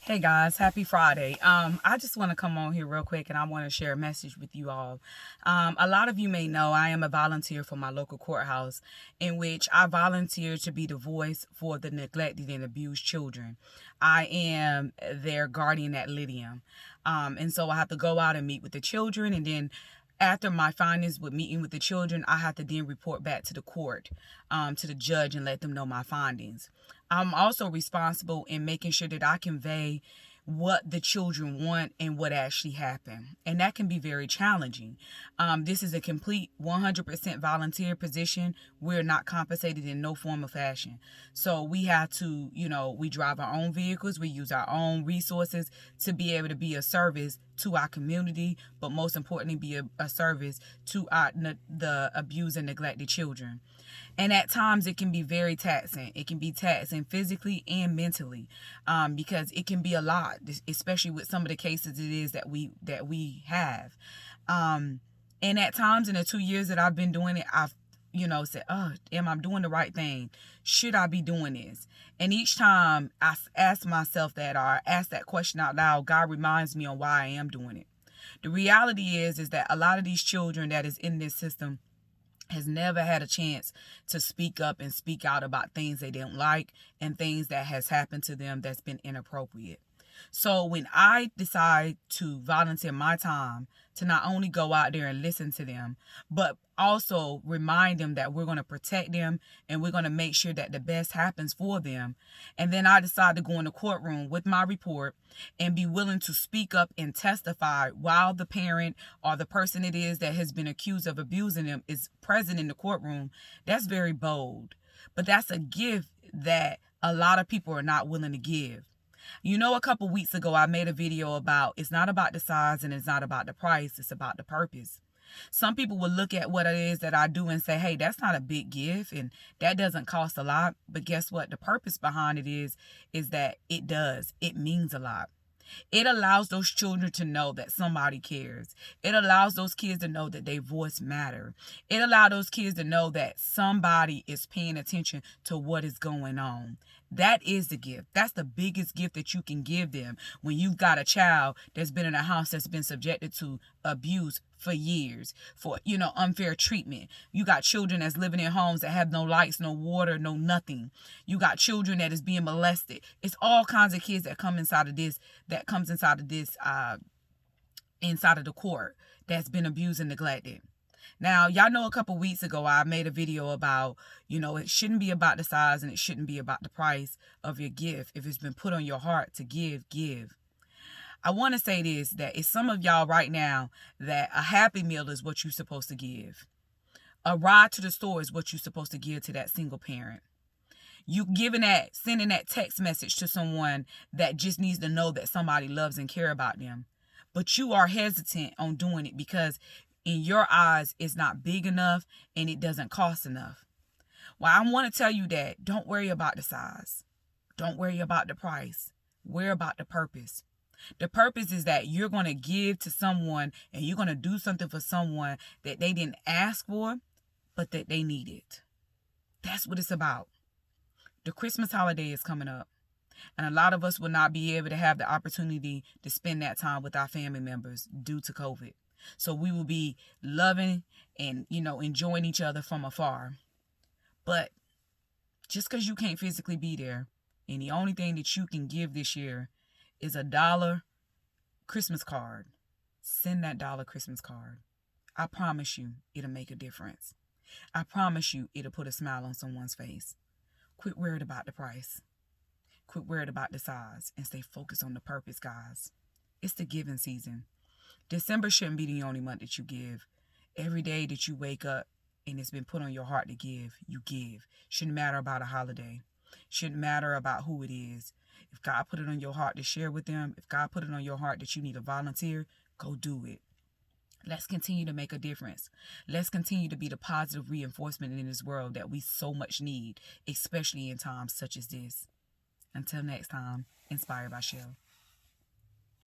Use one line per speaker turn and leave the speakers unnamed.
Hey guys, happy Friday. I just want to come on here real quick and I want to share a message with you all. A lot of you may know I am a volunteer for my local courthouse, in which I volunteer to be the voice for the neglected and abused children. I am their guardian ad litem. And so I have to go out and meet with the children, and then after my findings with meeting with the children, I have to then report back to the court, to the judge, and let them know my findings. I'm also responsible in making sure that I convey what the children want and what actually happened. And that can be very challenging. This is a complete 100% volunteer position. We're not compensated in no form or fashion. So we have to, we drive our own vehicles. We use our own resources to be able to be a service to our community, but most importantly, be a service to the abused and neglected children. And at times it can be very taxing. It can be taxing physically and mentally, because it can be a lot, especially with some of the cases it is that we have. And at times in the 2 years that I've been doing it, I've said, oh, am I doing the right thing? Should I be doing this? And each time I ask myself that, or I ask that question out loud, God reminds me on why I am doing it. The reality is that a lot of these children that is in this system has never had a chance to speak up and speak out about things they didn't like and things that has happened to them that's been inappropriate. So when I decide to volunteer my time to not only go out there and listen to them, but also remind them that we're going to protect them and we're going to make sure that the best happens for them. And then I decide to go in the courtroom with my report and be willing to speak up and testify while the parent or the person it is that has been accused of abusing them is present in the courtroom. That's very bold, but that's a gift that a lot of people are not willing to give. A couple weeks ago, I made a video about it's not about the size and it's not about the price, it's about the purpose. Some people will look at what it is that I do and say, hey, that's not a big gift and that doesn't cost a lot. But guess what? The purpose behind it is that it does. It means a lot. It allows those children to know that somebody cares. It allows those kids to know that their voice matters. It allows those kids to know that somebody is paying attention to what is going on. That is the gift. That's the biggest gift that you can give them when you've got a child that's been in a house that's been subjected to abuse for years, for, unfair treatment. You got children that's living in homes that have no lights, no water, no nothing. You got children that is being molested. It's all kinds of kids that come inside of this, inside of the court that's been abused and neglected. Now, y'all know a couple weeks ago, I made a video about, it shouldn't be about the size and it shouldn't be about the price of your gift. If it's been put on your heart to give, give. I want to say this, that it's some of y'all right now that a Happy Meal is what you're supposed to give. A ride to the store is what you're supposed to give to that single parent. You sending that text message to someone that just needs to know that somebody loves and care about them. But you are hesitant on doing it because in your eyes, it's not big enough and it doesn't cost enough. Well, I want to tell you that don't worry about the size. Don't worry about the price. Worry about the purpose. The purpose is that you're going to give to someone and you're going to do something for someone that they didn't ask for, but that they needed. That's what it's about. The Christmas holiday is coming up. And a lot of us will not be able to have the opportunity to spend that time with our family members due to COVID. So we will be loving and, enjoying each other from afar. But just because you can't physically be there, and the only thing that you can give this year is $1 Christmas card, send that $1 Christmas card. I promise you it'll make a difference. I promise you it'll put a smile on someone's face. Quit worried about the price. Quit worried about the size and stay focused on the purpose, guys. It's the giving season. December shouldn't be the only month that you give. Every day that you wake up and it's been put on your heart to give, you give. Shouldn't matter about a holiday. Shouldn't matter about who it is. If God put it on your heart to share with them, if God put it on your heart that you need a volunteer, go do it. Let's continue to make a difference. Let's continue to be the positive reinforcement in this world that we so much need, especially in times such as this. Until next time, Inspired by Shell.